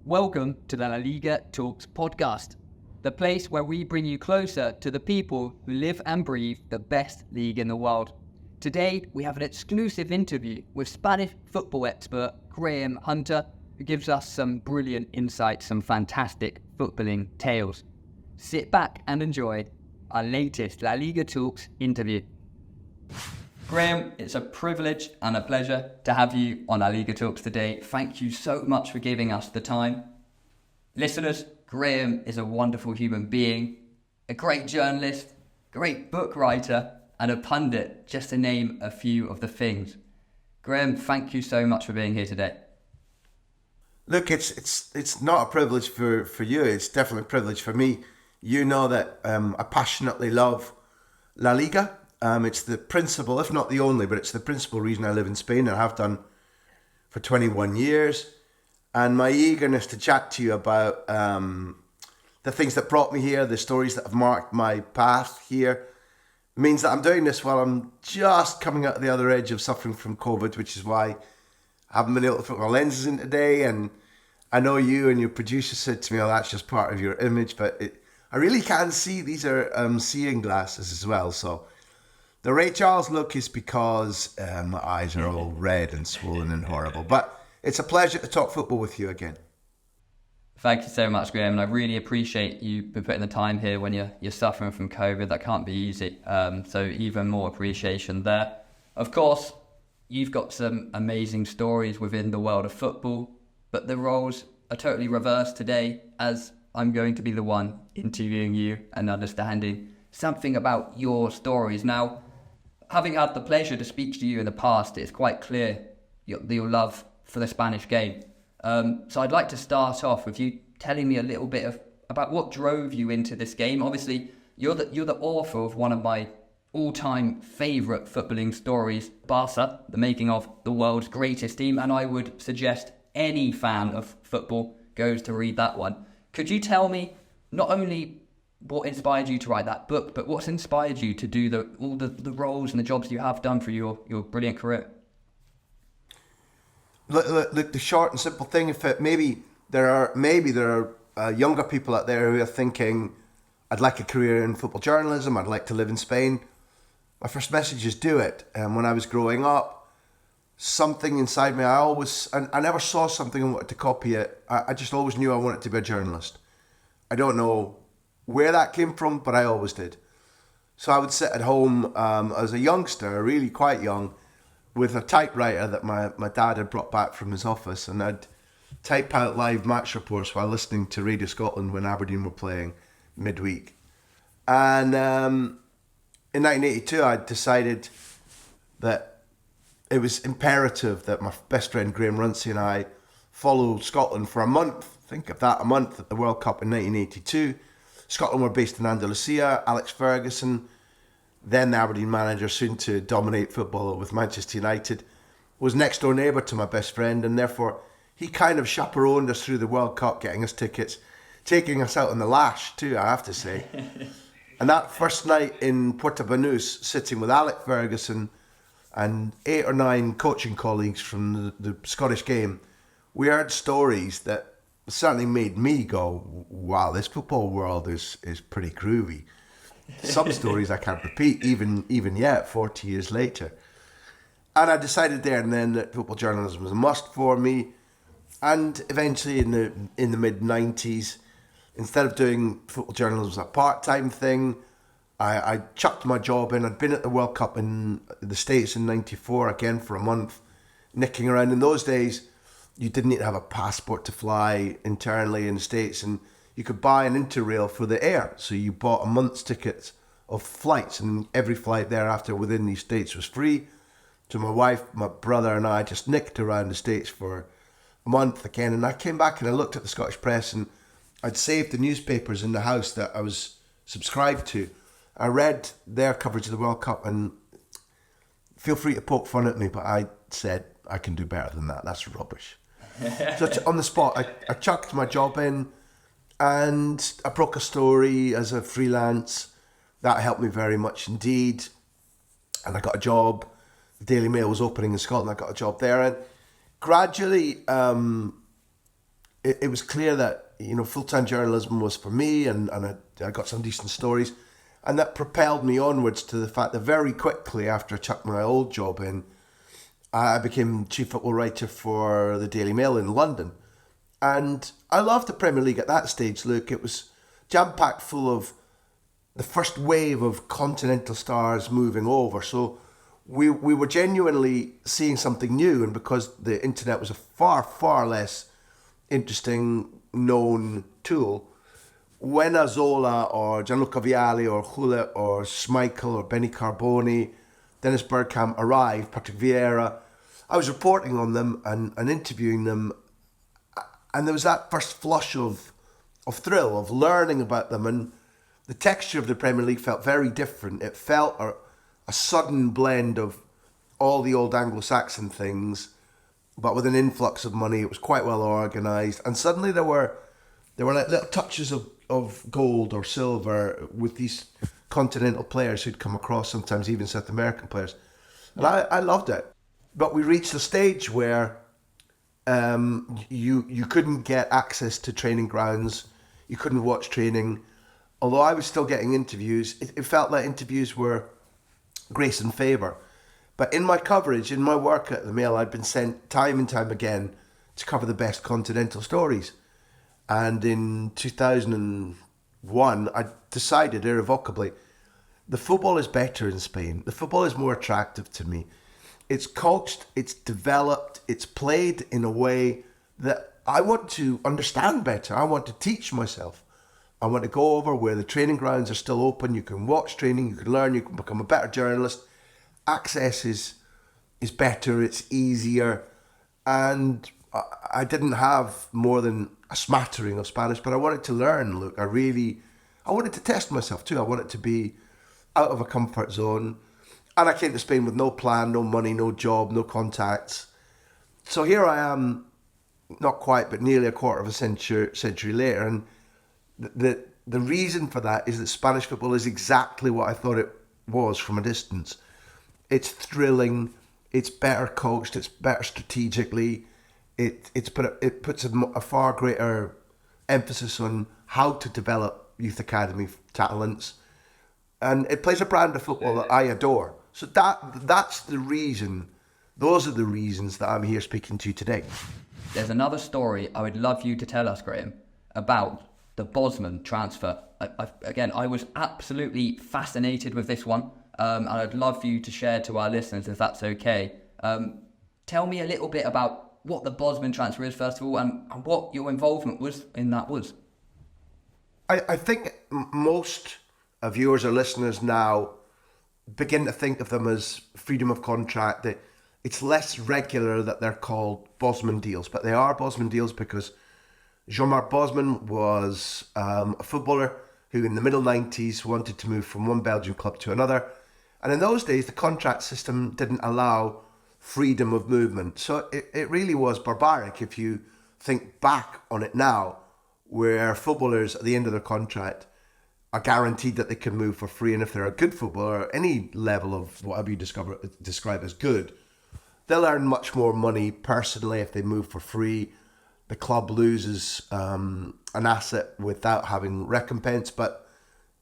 Welcome to the LALIGA Talks podcast, the place where we bring you closer to the people who live and breathe the best league in the world. Today, we have an exclusive interview with Spanish football expert Graham Hunter, who gives us some brilliant insights, some fantastic footballing tales. Sit back and enjoy our latest LALIGA Talks interview. Graham, it's a privilege and a pleasure to have you on LALIGA Talks today. Thank you so much for giving us the time. Listeners, Graham is a wonderful human being, a great journalist, great book writer, and a pundit, just to name a few of the things. Graham, thank you so much for being here today. Look, it's not a privilege for you. It's definitely a privilege for me. You know that I passionately love La Liga. It's the principal, if not the only, but it's the principal reason I live in Spain and have done for 21 years. And my eagerness to chat to you about the things that brought me here, the stories that have marked my path here, means that I'm doing this while I'm just coming out the other edge of suffering from COVID, which is why I haven't been able to put my lenses in today. And I know you and your producer said to me, oh, that's just part of your image, but I really can see these are seeing glasses as well. So the Ray Charles look is because my eyes are all red and swollen and horrible. But it's a pleasure to talk football with you again. Thank you so much, Graham, and I really appreciate you putting the time here when you're suffering from COVID. That can't be easy, so even more appreciation there. Of course, you've got some amazing stories within the world of football, but the roles are totally reversed today, as I'm going to be the one interviewing you and understanding something about your stories. Now, having had the pleasure to speak to you in the past, it's quite clear your love for the Spanish game. So I'd like to start off with you telling me a little bit about what drove you into this game. Obviously, you're the author of one of my all-time favourite footballing stories, Barca, the making of the world's greatest team, and I would suggest any fan of football goes to read that one. Could you tell me not only what inspired you to write that book, but what's inspired you to do all the roles and the jobs you have done for your brilliant career? Look, the short and simple thing, if maybe there are younger people out there who are thinking, I'd like a career in football journalism, I'd like to live in Spain. My first message is do it. And when I was growing up, something inside me, I never saw something and wanted to copy it. I just always knew I wanted to be a journalist. I don't know where that came from, but I always did. So I would sit at home as a youngster, really quite young, with a typewriter that my dad had brought back from his office, and I'd type out live match reports while listening to Radio Scotland when Aberdeen were playing midweek. And in 1982, I decided that it was imperative that my best friend Graham Runcie and I followed Scotland for a month. Think of that, a month at the World Cup in 1982. Scotland were based in Andalusia. Alex Ferguson, then the Aberdeen manager, soon to dominate football with Manchester United, was next door neighbour to my best friend, and therefore he kind of chaperoned us through the World Cup, getting us tickets, taking us out on the lash too, I have to say. And that first night in Portabanús, sitting with Alex Ferguson and 8 or 9 coaching colleagues from the Scottish game, we heard stories that certainly made me go, wow, this football world is pretty groovy. Some stories I can't repeat, even yet, 40 years later. And I decided there and then that football journalism was a must for me. And eventually in the mid-90s, instead of doing football journalism as a part-time thing, I chucked my job in. I'd been at the World Cup in the States in 94, again for a month, nicking around. In those days, you didn't need to have a passport to fly internally in the States, and you could buy an Interrail for the air. So you bought a month's tickets of flights, and every flight thereafter within these states was free. So my wife, my brother and I just nicked around the States for a month again. And I came back and I looked at the Scottish press, and I'd saved the newspapers in the house that I was subscribed to. I read their coverage of the World Cup, and feel free to poke fun at me, but I said, I can do better than that. That's rubbish. So on the spot, I chucked my job in, and I broke a story as a freelance. That helped me very much indeed. And I got a job. The Daily Mail was opening in Scotland. I got a job there. And gradually, it was clear that, full-time journalism was for me, and I got some decent stories. And that propelled me onwards to the fact that very quickly after I chucked my old job in, I became chief football writer for the Daily Mail in London. And I loved the Premier League at that stage, Luke. It was jam-packed full of the first wave of continental stars moving over. So we were genuinely seeing something new. And because the internet was a far, far less interesting, known tool, when a Zola or Gianluca Vialli or Gullit or Schmeichel or Benny Carboni, Dennis Bergkamp arrived, Patrick Vieira, I was reporting on them and interviewing them. And there was that first flush of thrill, of learning about them. And the texture of the Premier League felt very different. It felt a sudden blend of all the old Anglo-Saxon things, but with an influx of money. It was quite well organised. And suddenly there were like little touches of gold or silver with these continental players who'd come across, sometimes even South American players. And I loved it. But we reached a stage where you couldn't get access to training grounds. You couldn't watch training. Although I was still getting interviews, it felt like interviews were grace and favour. But in my coverage, in my work at the Mail, I'd been sent time and time again to cover the best continental stories. And in 2001, I decided irrevocably, the football is better in Spain. The football is more attractive to me. It's coached, it's developed, it's played in a way that I want to understand better. I want to teach myself. I want to go over where the training grounds are still open. You can watch training, you can learn, you can become a better journalist. Access is better, it's easier. And I didn't have more than a smattering of Spanish, but I wanted to learn, Luke. I wanted to test myself too. I wanted to be out of a comfort zone. And I came to Spain with no plan, no money, no job, no contacts. So here I am, not quite, but nearly a quarter of a century later. And the reason for that is that Spanish football is exactly what I thought it was from a distance. It's thrilling, it's better coached, it's better strategically. It puts a far greater emphasis on how to develop youth academy talents. And it plays a brand of football that I adore. So that's the reason, those are the reasons that I'm here speaking to you today. There's another story I would love you to tell us, Graham, about the Bosman transfer. I was absolutely fascinated with this one, and I'd love for you to share to our listeners if that's okay. Tell me a little bit about what the Bosman transfer is, first of all, and what your involvement was in that was. I think most viewers or listeners now begin to think of them as freedom of contract. That it's less regular that they're called Bosman deals, but they are Bosman deals because Jean-Marc Bosman was a footballer who in the middle 90s wanted to move from one Belgian club to another. And in those days, the contract system didn't allow freedom of movement. So it really was barbaric if you think back on it now, where footballers at the end of their contract are guaranteed that they can move for free. And if they're a good footballer, any level of whatever you describe as good, they'll earn much more money personally if they move for free. The club loses an asset without having recompense, but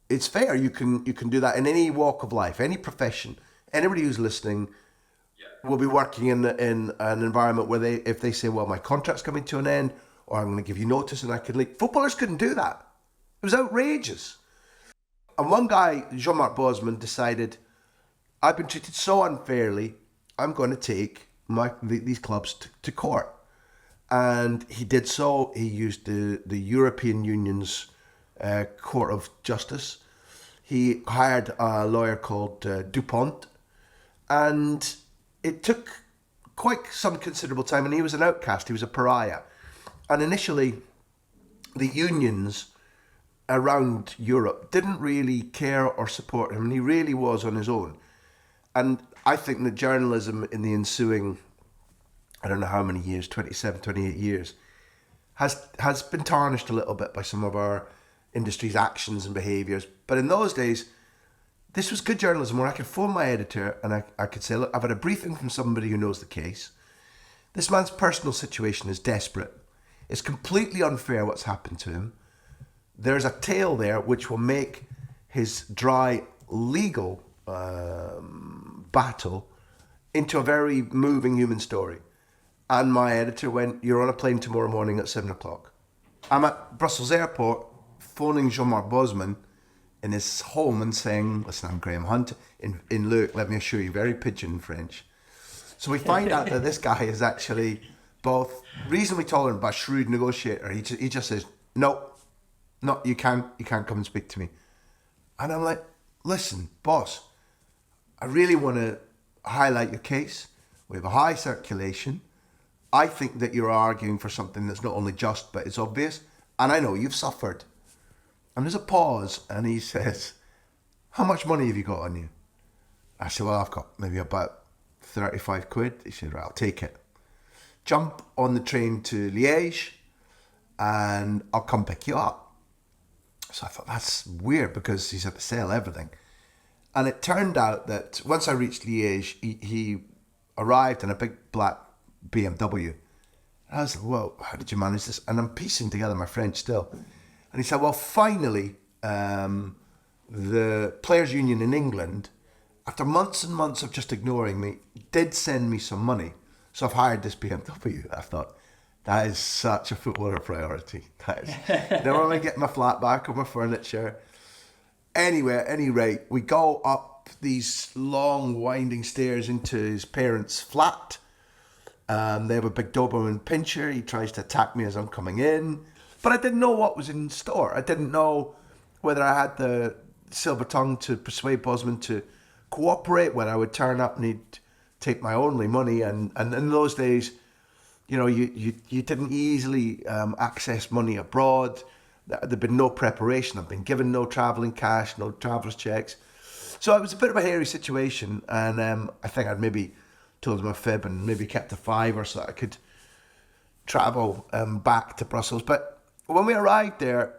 it's fair. You can do that in any walk of life, any profession. Anybody who's listening will be working in an environment where if they say, well, my contract's coming to an end, or I'm going to give you notice and I can leave. Footballers couldn't do that. It was outrageous. And one guy, Jean-Marc Bosman, decided, I've been treated so unfairly, I'm going to take these clubs to court. And he did so. He used the European Union's Court of Justice. He hired a lawyer called Dupont. And it took quite some considerable time. And he was an outcast. He was a pariah. And initially, the unions around Europe didn't really care or support him. And he really was on his own. And I think that journalism in the ensuing, I don't know how many years, 27, 28 years, has been tarnished a little bit by some of our industry's actions and behaviours. But in those days, this was good journalism where I could phone my editor and I could say, look, I've had a briefing from somebody who knows the case. This man's personal situation is desperate. It's completely unfair what's happened to him. There's a tale there which will make his dry legal battle into a very moving human story. And my editor went, "You're on a plane tomorrow morning at 7 o'clock. I'm at Brussels airport phoning Jean-Marc Bosman in his home and saying, "Listen, I'm Graham Hunt. In Luke, let me assure you, very pidgin French." So we find out that this guy is actually both reasonably tolerant but a shrewd negotiator. He just says, "No, you can't come and speak to me." And I'm like, "Listen, boss, I really want to highlight your case. We have a high circulation. I think that you're arguing for something that's not only just, but it's obvious. And I know you've suffered." And there's a pause, and he says, "How much money have you got on you?" I said, "Well, I've got maybe about 35 quid. He said, "Right, I'll take it. Jump on the train to Liège, and I'll come pick you up." So I thought, that's weird, because he's had to sell everything. And it turned out that once I reached Liège, he arrived in a big black BMW. And I was like, "Well, how did you manage this?" And I'm piecing together my French still. And he said, "Well, finally, the Players' Union in England, after months and months of just ignoring me, did send me some money. So I've hired this BMW." I thought, that is such a footballer priority. That is, never want to get my flat back or my furniture. Anyway, at any rate, we go up these long winding stairs into his parents' flat. They have a big Doberman pincher. He tries to attack me as I'm coming in. But I didn't know what was in store. I didn't know whether I had the silver tongue to persuade Bosman to cooperate, when I would turn up and he'd take my only money. And in those days, you know, you didn't easily access money abroad. There'd been no preparation. I'd been given no travelling cash, no traveller's checks. So it was a bit of a hairy situation. And I think I'd maybe told him a fib and maybe kept a fiver so that I could travel back to Brussels. But when we arrived there,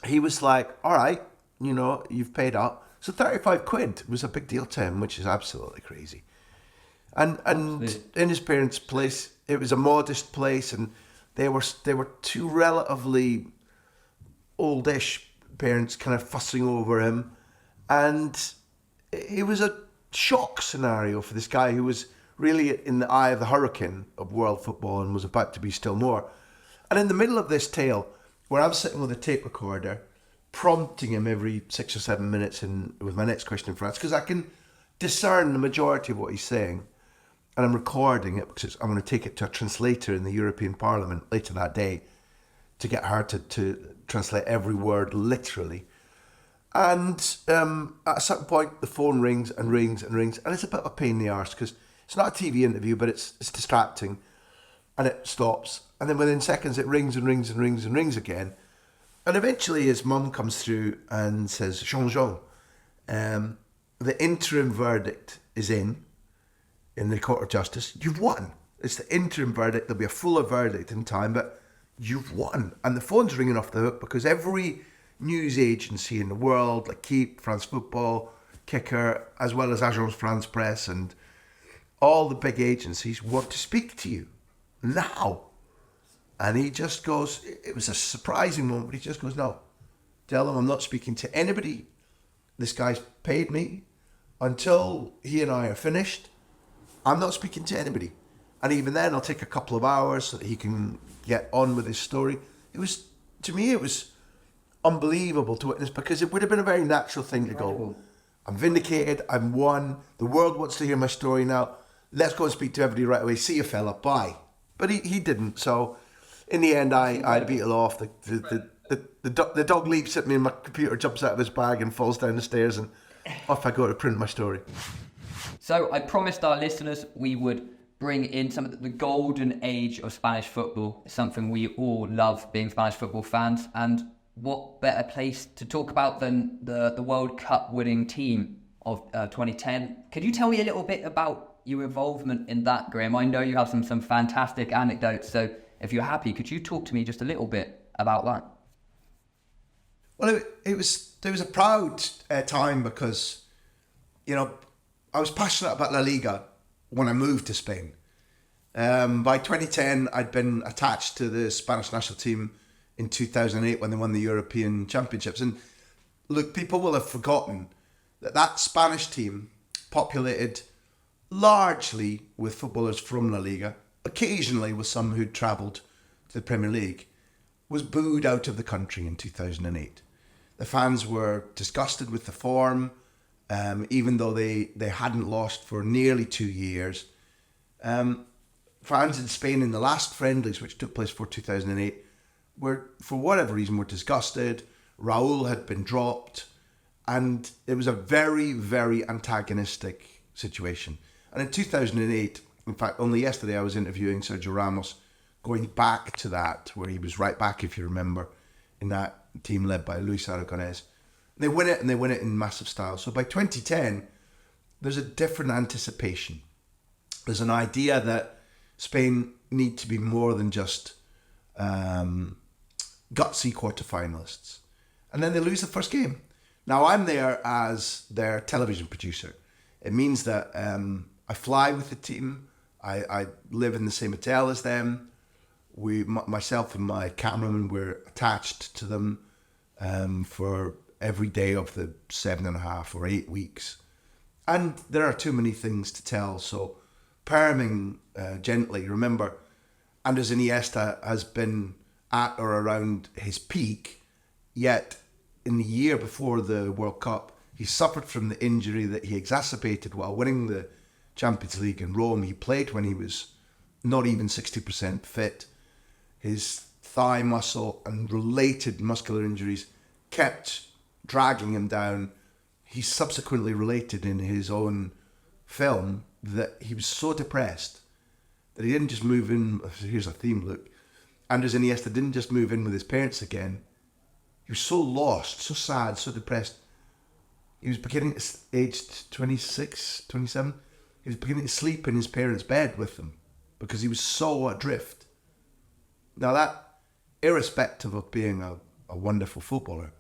he was like, "All right, you know, you've paid up." So 35 quid was a big deal to him, which is absolutely crazy. And in his parents' place, it was a modest place, and they were two relatively oldish parents kind of fussing over him. And it was a shock scenario for this guy who was really in the eye of the hurricane of world football and was about to be still more. And in the middle of this tale, where I'm sitting with a tape recorder, prompting him every 6 or 7 minutes with my next question in France, because I can discern the majority of what he's saying, and I'm recording it because I'm going to take it to a translator in the European Parliament later that day to get her to translate every word literally. And at a certain point, the phone rings and rings and rings, and it's a bit of a pain in the arse because it's not a TV interview, but it's distracting, and it stops. And then within seconds, it rings and rings and rings and rings again. And eventually his mum comes through and says, "Jean-Jean, the interim verdict is in the Court of Justice. You've won. It's the interim verdict. There'll be a fuller verdict in time, but you've won." And the phone's ringing off the hook because every news agency in the world, like Keep, France Football, Kicker, as well as Agence France Presse, and all the big agencies want to speak to you now. And he just goes, it was a surprising moment, he just goes, "No, tell them I'm not speaking to anybody. This guy's paid me. Until he and I are finished, I'm not speaking to anybody. And even then, I'll take a couple of hours so that he can get on with his story." To me, it was unbelievable to witness, because it would have been a very natural thing to go, "I'm vindicated, I'm won, the world wants to hear my story now, let's go and speak to everybody right away, see you fella, bye." But he didn't, so in the end I beat it off. The dog leaps at me and my computer jumps out of his bag and falls down the stairs, and off I go to print my story. So I promised our listeners we would bring in some of the golden age of Spanish football. It's something we all love, being Spanish football fans, and what better place to talk about than the World Cup winning team of 2010. Could you tell me a little bit about your involvement in that, Graham? I know you have some fantastic anecdotes, so if you're happy, could you talk to me just a little bit about that? Well, it was a proud time because, you know, I was passionate about La Liga when I moved to Spain. By 2010, I'd been attached to the Spanish national team in 2008 when they won the European Championships. And look, people will have forgotten that Spanish team, populated largely with footballers from La Liga, occasionally with some who'd travelled to the Premier League, was booed out of the country in 2008. The fans were disgusted with the form, even though they hadn't lost for nearly 2 years. Fans in Spain in the last friendlies, which took place for 2008, were, for whatever reason, were disgusted. Raúl had been dropped, and it was a very, very antagonistic situation. And in 2008, in fact, only yesterday I was interviewing Sergio Ramos, going back to that, where he was right back, if you remember, in that team led by Luis Aragonés. They win it, and they win it in massive style. So by 2010, there's a different anticipation. There's an idea that Spain need to be more than just gutsy quarterfinalists. And then they lose the first game. Now, I'm there as their television producer. It means that I fly with the team. I live in the same hotel as them. Myself and my cameraman, were attached to them for every day of the 7.5 or 8 weeks. And there are too many things to tell. So, paraming gently, remember, Andres Iniesta has been at or around his peak, yet in the year before the World Cup, he suffered from the injury that he exacerbated while winning the Champions League in Rome. He played when he was not even 60% fit. His thigh muscle and related muscular injuries kept dragging him down. He subsequently related in his own film that he was so depressed that he didn't just move in. Here's a theme, look. Andres Iniesta didn't just move in with his parents again. He was so lost, so sad, so depressed. He was beginning, aged 26, 27, he was beginning to sleep in his parents' bed with them because he was so adrift. Now that, irrespective of being a wonderful footballer,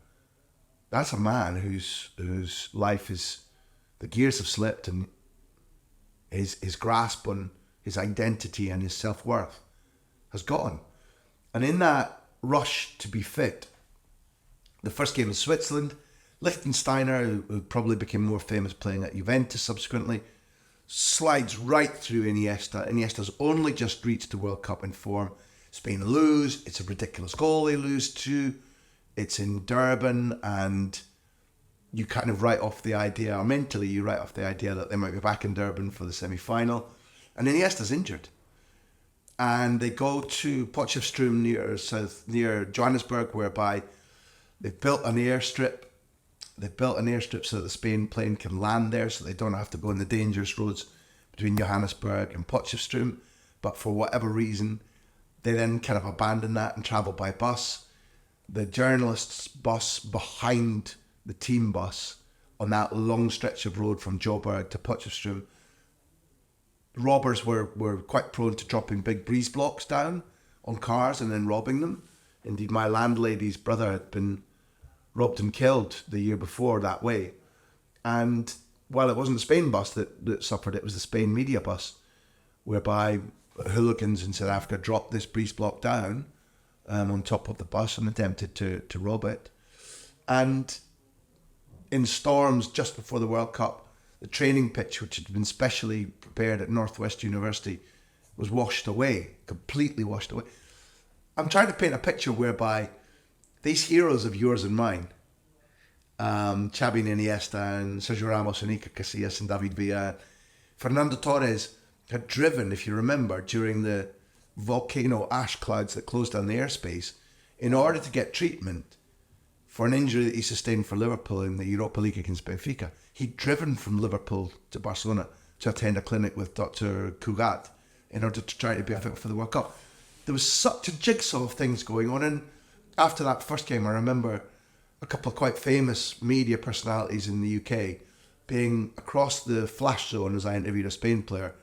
that's a man whose life is, the gears have slipped, and his grasp on his identity and his self-worth has gone. And in that rush to be fit, the first game in Switzerland, Liechtensteiner, who probably became more famous playing at Juventus subsequently, slides right through Iniesta. Iniesta's only just reached the World Cup in form. Spain lose. It's a ridiculous goal they lose to. It's in Durban, and you kind of write off the idea, or mentally you write off the idea that they might be back in Durban for the semi-final. And Iniesta's injured. And they go to Potchefstroom near Johannesburg, whereby they've built an airstrip. They've built an airstrip so that the Spain plane can land there, so they don't have to go on the dangerous roads between Johannesburg and Potchefstroom. But for whatever reason, they then kind of abandon that and travel by bus. The journalists' bus behind the team bus on that long stretch of road from Joburg to Potchefstroom, robbers were quite prone to dropping big breeze blocks down on cars and then robbing them. Indeed, my landlady's brother had been robbed and killed the year before that way. And while it wasn't the Spain bus that suffered, it was the Spain media bus, whereby hooligans in South Africa dropped this breeze block down on top of the bus and attempted to rob it. And in storms just before the World Cup, the training pitch, which had been specially prepared at Northwest University, was washed away, completely washed away. I'm trying to paint a picture whereby these heroes of yours and mine, Xavi and Iniesta and Sergio Ramos and Iker Casillas and David Villa, Fernando Torres, had driven, if you remember, during the volcano ash clouds that closed down the airspace in order to get treatment for an injury that he sustained for Liverpool in the Europa League against Benfica. He'd driven from Liverpool to Barcelona to attend a clinic with Dr. Cugat in order to try to be fit for the World Cup. There was such a jigsaw of things going on, and after that first game, I remember a couple of quite famous media personalities in the UK being across the flash zone as I interviewed a Spain player,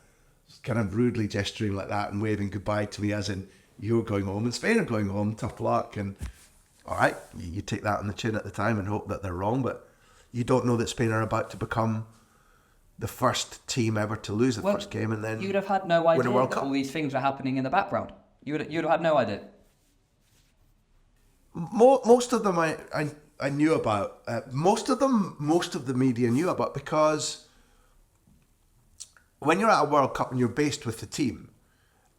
kind of rudely gesturing like that and waving goodbye to me as in, you're going home and Spain are going home, tough luck. And all right, you take that on the chin at the time and hope that they're wrong, but you don't know that Spain are about to become the first team ever to lose the first game, and then you'd have had no win idea a World that Cup. all these things were happening in the background. You'd have had no idea. Most of them I knew about. Most of the media knew about, because when you're at a World Cup and you're based with the team,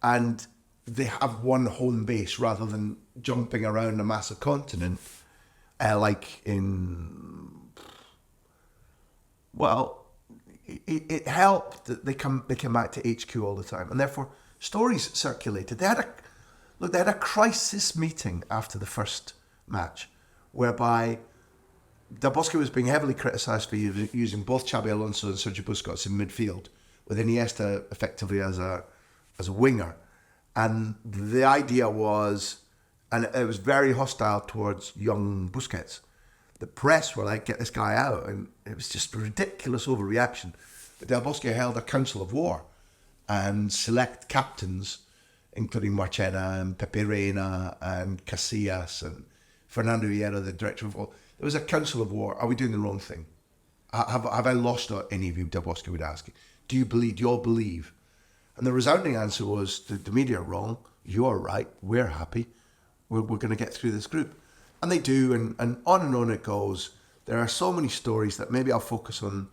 and they have one home base rather than jumping around a massive continent, like in, well, it helped that they come back to HQ all the time, and therefore stories circulated. They had a crisis meeting after the first match, whereby Del Bosque was being heavily criticised for using both Xabi Alonso and Sergio Busquets in midfield, with Iniesta effectively as a winger. And the idea was, and it was very hostile towards young Busquets. The press were like, get this guy out. And it was just a ridiculous overreaction. But Del Bosque held a council of war and select captains, including Marchena and Pepe Reina and Casillas and Fernando Hierro, the director of football. There was a council of war. Are we doing the wrong thing? Have I lost any of you? Del Bosque would ask. Do you all believe? And the resounding answer was, the media are wrong, you're right, we're happy, we're going to get through this group. And they do, and on it goes. There are so many stories that maybe I'll focus on.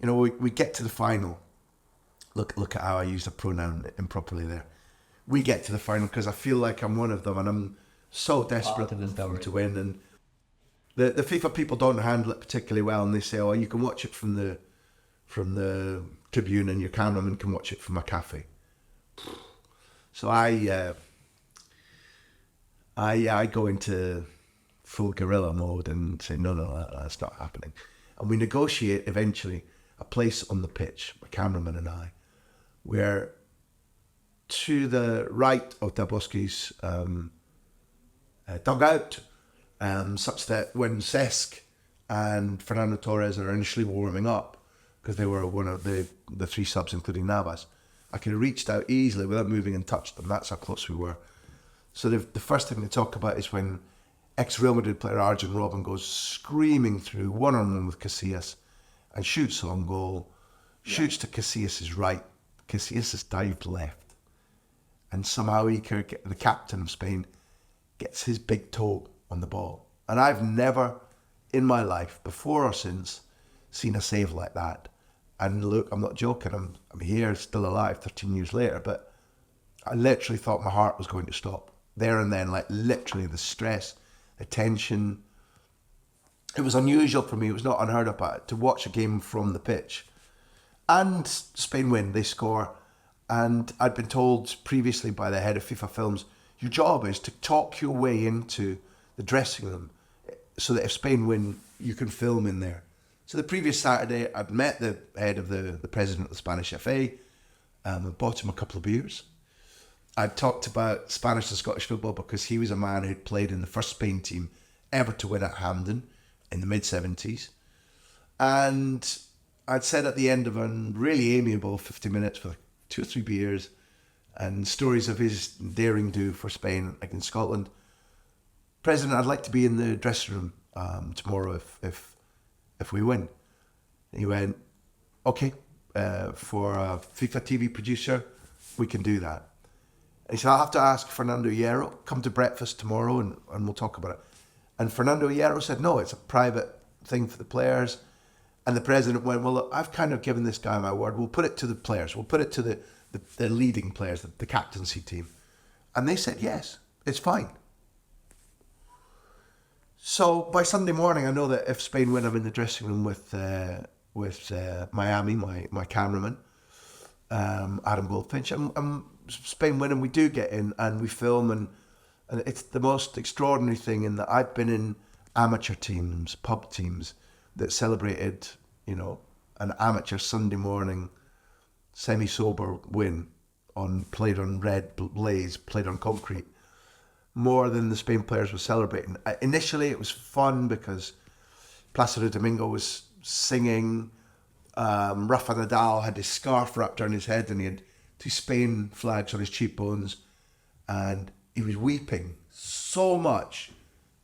You know, we get to the final. Look at how I used a pronoun improperly there. We get to the final because I feel like I'm one of them, and I'm so desperate to win. And the FIFA people don't handle it particularly well, and they say, oh, you can watch it from the tribune, and your cameraman can watch it from a cafe. So I go into full guerrilla mode and say, no, that's not happening. And we negotiate eventually a place on the pitch, my cameraman and I, where to the right of Del Bosque's dugout, such that when Cesc and Fernando Torres are initially warming up, because they were one of the three subs, including Navas, I could have reached out easily without moving and touched them. That's how close we were. So the first thing to talk about is when ex-Real Madrid player Arjen Robben goes screaming through one-on-one with Casillas and shoots on goal, shoots to Casillas' right. Casillas has dived left. And somehow Iker, the captain of Spain, gets his big toe on the ball. And I've never in my life, before or since, seen a save like that. And look, I'm not joking, I'm here, still alive 13 years later, but I literally thought my heart was going to stop. There and then, like literally the stress, the tension. It was unusual for me, it was not unheard of, to watch a game from the pitch. And Spain win, they score. And I'd been told previously by the head of FIFA Films, your job is to talk your way into the dressing room so that if Spain win, you can film in there. So the previous Saturday, I'd met the head of the president of the Spanish FA. I bought him a couple of beers. I'd talked about Spanish and Scottish football because he was a man who'd played in the first Spain team ever to win at Hampden in the mid-70s. And I'd said at the end of a really amiable 50 minutes with 2 or 3 beers and stories of his daring do for Spain against Scotland, President, I'd like to be in the dressing room tomorrow if we win. And he went, okay, for a FIFA TV producer, we can do that. And he said, I'll have to ask Fernando Hierro, come to breakfast tomorrow and we'll talk about it. And Fernando Hierro said, no, it's a private thing for the players. And the president went, well, look, I've kind of given this guy my word. We'll put it to the players. We'll put it to the leading players, the captaincy team. And they said, yes, it's fine. So by Sunday morning, I know that if Spain win, I'm in the dressing room with Miami, my cameraman, Adam Goldfinch. And Spain win, and we do get in and we film. And it's the most extraordinary thing in that I've been in amateur teams, pub teams, that celebrated, an amateur Sunday morning semi-sober win played on red blaze, played on concrete, more than the Spain players were celebrating. Initially, it was fun because Placido Domingo was singing. Rafa Nadal had his scarf wrapped around his head and he had 2 Spain flags on his cheekbones, and he was weeping so much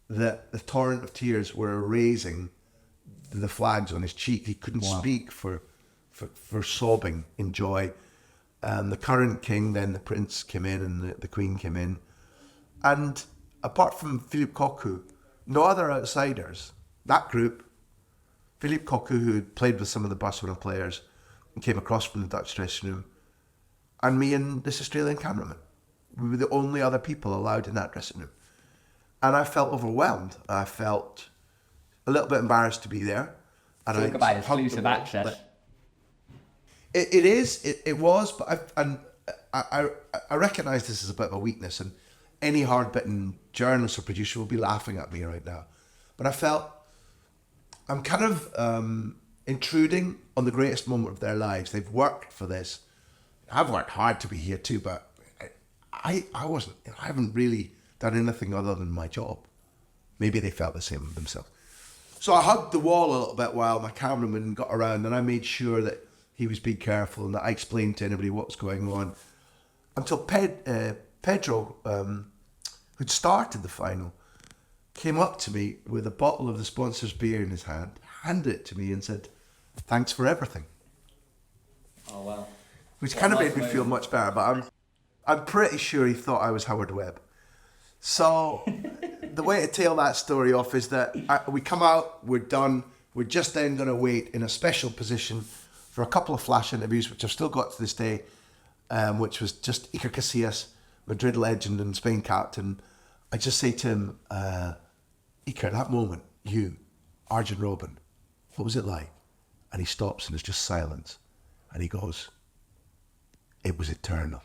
that the torrent of tears were erasing the flags on his cheek. He couldn't speak for for sobbing in joy. The current king, then the prince came in and the queen came in. And apart from Philippe Cocu, no other outsiders. That group, Philippe Cocu, who had played with some of the Barcelona players and came across from the Dutch dressing room, and me and this Australian cameraman. We were the only other people allowed in that dressing room. And I felt overwhelmed. I felt a little bit embarrassed to be there. And Talk about exclusive access. It was, but I recognise this as a bit of a weakness, and any hard-bitten journalist or producer will be laughing at me right now. But I felt I'm kind of intruding on the greatest moment of their lives. They've worked for this. I've worked hard to be here too, but I wasn't. I haven't really done anything other than my job. Maybe they felt the same themselves. So I hugged the wall a little bit while my cameraman got around, and I made sure that he was being careful and that I explained to anybody what was going on. Until Pedro, who'd started the final, came up to me with a bottle of the sponsor's beer in his hand, handed it to me and said, "Thanks for everything." Oh, wow. Which kind of made me feel much better, but I'm pretty sure he thought I was Howard Webb. So the way to tail that story off is that we come out, we're done, we're just then going to wait in a special position for a couple of flash interviews, which I've still got to this day, which was just Iker Casillas, Madrid legend and Spain captain. I just say to him, Iker, that moment, you, Arjen Robben, what was it like? And he stops and there's just silence. And he goes, "It was eternal."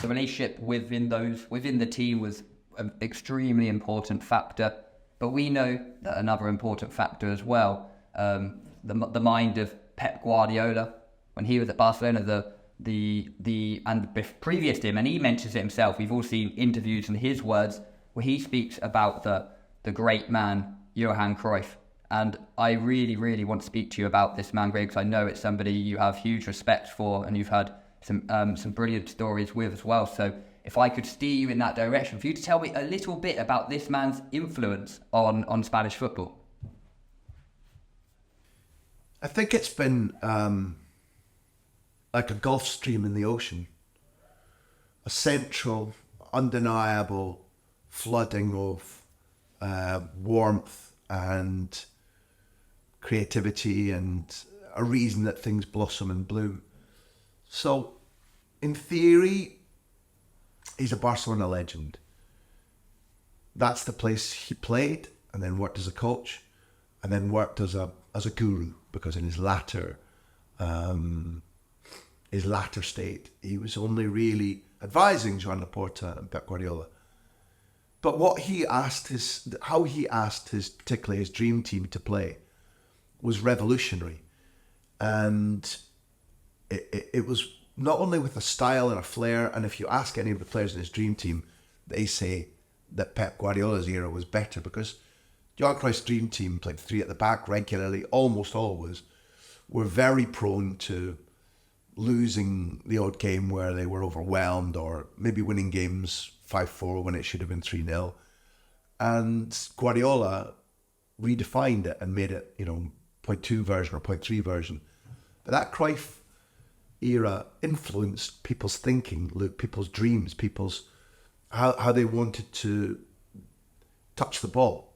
The relationship within the team was an extremely important factor, but we know that another important factor as well, the mind of Pep Guardiola when he was at Barcelona, previous to him, and he mentions it himself. We've all seen interviews and his words where he speaks about the great man Johan Cruyff. And I really, really want to speak to you about this man, Greg, because I know it's somebody you have huge respect for, and you've had some brilliant stories with as well. So if I could steer you in that direction, for you to tell me a little bit about this man's influence on Spanish football. I think it's been like a Gulf Stream in the ocean, a central, undeniable flooding of warmth and creativity and a reason that things blossom and bloom. So, in theory, he's a Barcelona legend. That's the place he played, and then worked as a coach, and then worked as a guru, because in his latter state, he was only really advising Joan Laporta and Pep Guardiola. But how he asked particularly his dream team to play was revolutionary, and it was not only with a style and a flair. And if you ask any of the players in his dream team, they say that Pep Guardiola's era was better, because Johan Cruyff's dream team played three at the back regularly, almost always, were very prone to losing the odd game where they were overwhelmed, or maybe winning games 5-4 when it should have been 3-0. And Guardiola redefined it and made it, 0.2 version or 0.3 version. But that Cruyff era influenced people's thinking, people's dreams, how they wanted to touch the ball,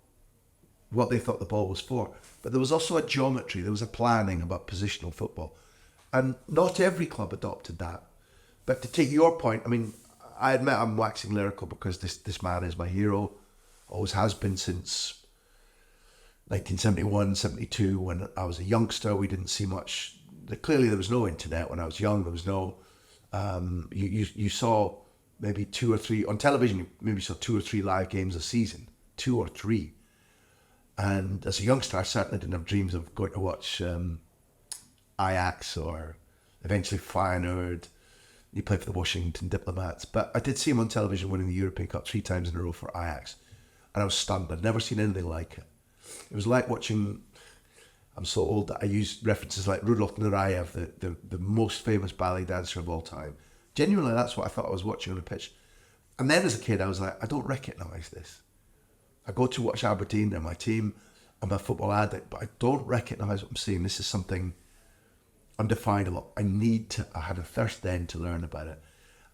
what they thought the ball was for. But there was also a geometry, there was a planning about positional football. And not every club adopted that. But to take your point, I admit I'm waxing lyrical, because this man is my hero, always has been since 1971, 72, when I was a youngster. We didn't see much. Clearly there was no internet when I was young. There was no, you saw maybe 2 or 3, on television you maybe saw 2 or 3 live games a season, 2 or 3. And as a youngster, I certainly didn't have dreams of going to watch Ajax or eventually Feyenoord. He played for the Washington Diplomats. But I did see him on television winning the European Cup 3 times in a row for Ajax. And I was stunned. I'd never seen anything like it. It was like watching, I'm so old that I use references like Rudolf Nureyev, the most famous ballet dancer of all time. Genuinely, that's what I thought I was watching on the pitch. And then as a kid, I was like, I don't recognise this. I go to watch Aberdeen, they're my team. I'm a football addict, but I don't recognise what I'm seeing. This is something undefinable. I had a thirst then to learn about it.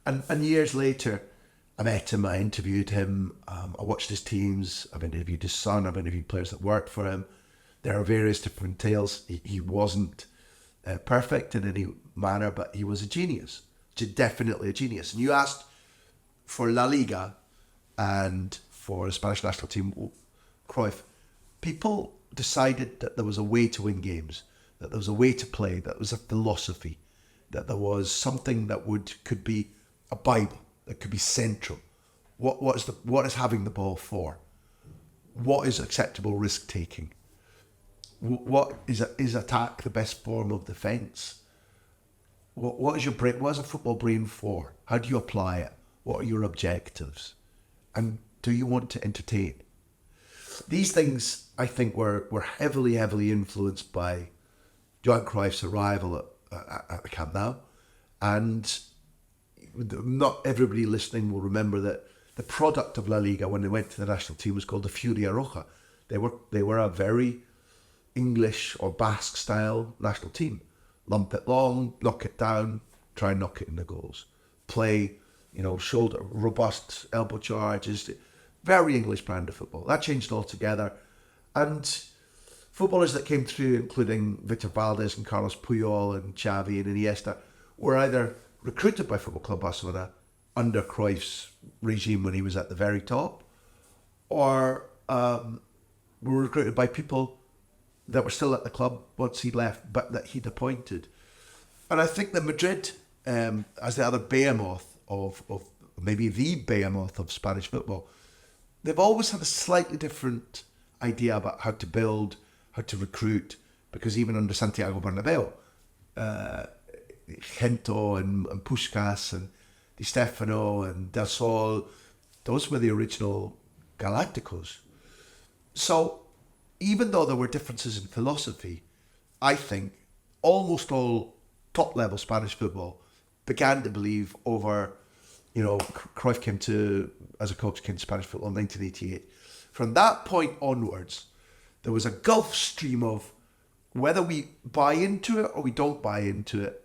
And years later, I met him, I interviewed him, I watched his teams, I've interviewed his son, I've interviewed players that worked for him. There are various different tales. He wasn't perfect in any manner, but he was a genius. Definitely a genius. And you asked for La Liga and for the Spanish national team, Cruyff, people decided that there was a way to win games, that there was a way to play, that there was a philosophy, that there was something that could be a Bible, that could be central. What is having the ball for? What is acceptable risk taking? What is attack the best form of defence? What is your brain? What is a football brain for? How do you apply it? What are your objectives? And do you want to entertain? These things, I think, were heavily influenced by Johan Cruyff's arrival at the Camp Nou. And not everybody listening will remember that the product of La Liga when they went to the national team was called the Furia Roja. They were a very English or Basque style national team. Lump it long, knock it down, try and knock it in the goals. Play, shoulder, robust elbow charges. Very English brand of football. That changed altogether. And footballers that came through, including Victor Valdés and Carlos Puyol and Xavi and Iniesta, were either recruited by Football Club Barcelona under Cruyff's regime when he was at the very top, or were recruited by people that were still at the club once he left, but that he'd appointed. And I think that Madrid, as the other behemoth of maybe the behemoth of Spanish football, they've always had a slightly different idea about how to build, how to recruit, because even under Santiago Bernabeu, Gento and Puskás and Di Stefano and Del Sol, those were the original Galacticos. So even though there were differences in philosophy, I think almost all top-level Spanish football began to believe over, Cruyff came as a coach, came to Spanish football in 1988. From that point onwards, there was a Gulf Stream of whether we buy into it or we don't buy into it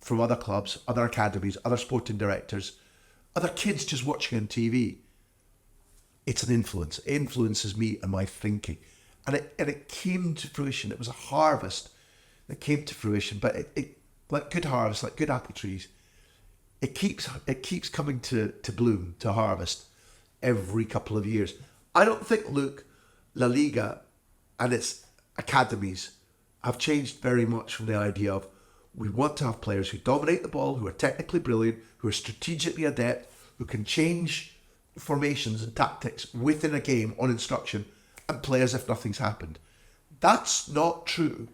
from other clubs, other academies, other sporting directors, other kids just watching on TV. It's an influence. It influences me and my thinking. And it came to fruition. It was a harvest that came to fruition. But it like good harvest, like good apple trees, it keeps coming to bloom, to harvest every couple of years. I don't think, Luke, La Liga and its academies have changed very much from the idea of we want to have players who dominate the ball, who are technically brilliant, who are strategically adept, who can change formations and tactics within a game on instruction and play as if nothing's happened. That's not true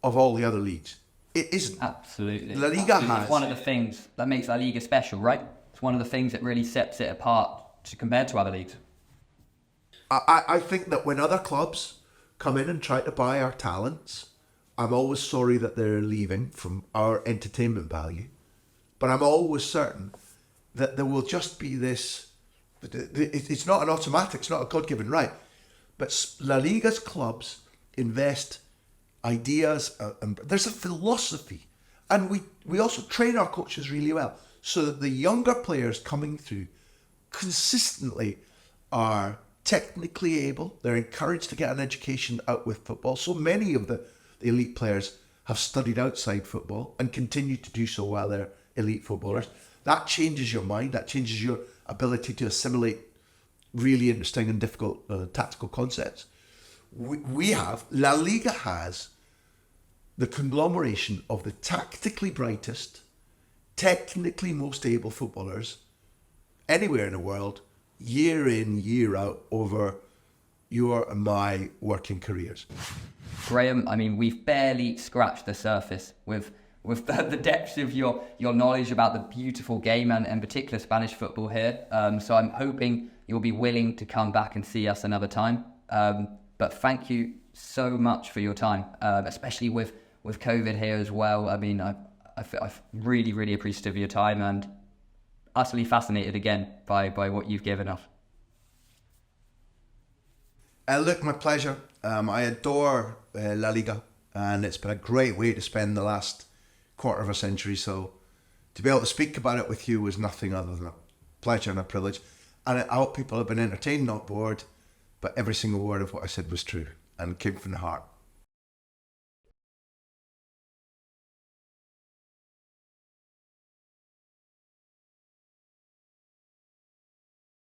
of all the other leagues. It isn't. Absolutely. La Liga has. It's one of the things that makes La Liga special, right? It's one of the things that really sets it apart compared to other leagues. I think that when other clubs come in and try to buy our talents, I'm always sorry that they're leaving from our entertainment value, but I'm always certain that there will just be this. It's not an automatic, it's not a God-given right, but La Liga's clubs invest ideas, and there's a philosophy, and we also train our coaches really well so that the younger players coming through consistently are technically able. They're encouraged to get an education out with football. So many of the elite players have studied outside football and continue to do so while they're elite footballers. That changes your mind. That changes your ability to assimilate really interesting and difficult tactical concepts. La Liga has the conglomeration of the tactically brightest, technically most able footballers anywhere in the world, year in, year out, over your and my working careers. Graham, I mean, we've barely scratched the surface with the depth of your knowledge about the beautiful game and in particular Spanish football here. So I'm hoping you'll be willing to come back and see us another time. But thank you so much for your time, especially with COVID here as well. I mean, I'm really, really appreciative of your time and utterly fascinated again by what you've given us. Look, my pleasure. I adore La Liga, and it's been a great way to spend the last quarter of a century. So to be able to speak about it with you was nothing other than a pleasure and a privilege. And I hope people have been entertained, not bored, but every single word of what I said was true and came from the heart.